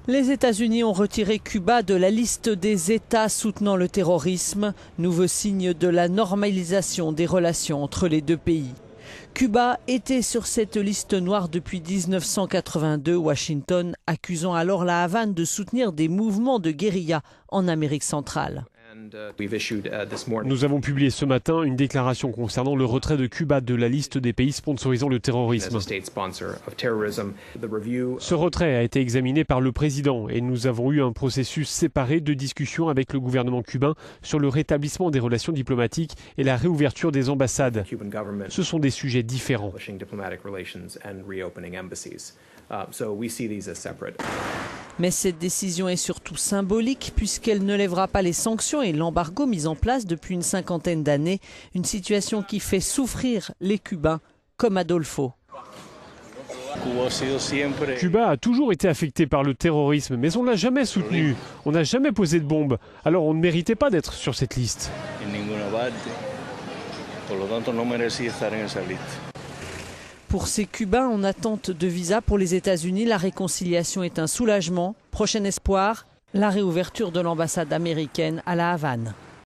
Les États-Unis ont retiré Cuba de la liste des États soutenant le terrorisme, nouveau signe de la normalisation des relations entre les deux pays. Cuba était sur cette liste noire depuis 1982, Washington accusant alors la Havane de soutenir des mouvements de guérilla en Amérique centrale. Nous avons publié ce matin une déclaration concernant le retrait de Cuba de la liste des pays sponsorisant le terrorisme. Ce retrait a été examiné par le président et nous avons eu un processus séparé de discussion avec le gouvernement cubain sur le rétablissement des relations diplomatiques et la réouverture des ambassades. Ce sont des sujets différents. Mais cette décision est surtout symbolique puisqu'elle ne lèvera pas les sanctions et l'embargo mis en place depuis une cinquantaine d'années, une situation qui fait souffrir les Cubains comme Adolfo. Cuba a toujours été affecté par le terrorisme, mais on ne l'a jamais soutenu. On n'a jamais posé de bombes, alors on ne méritait pas d'être sur cette liste. Pour ces Cubains en attente de visa pour les États-Unis, la réconciliation est un soulagement. Prochain espoir, la réouverture de l'ambassade américaine à La Havane.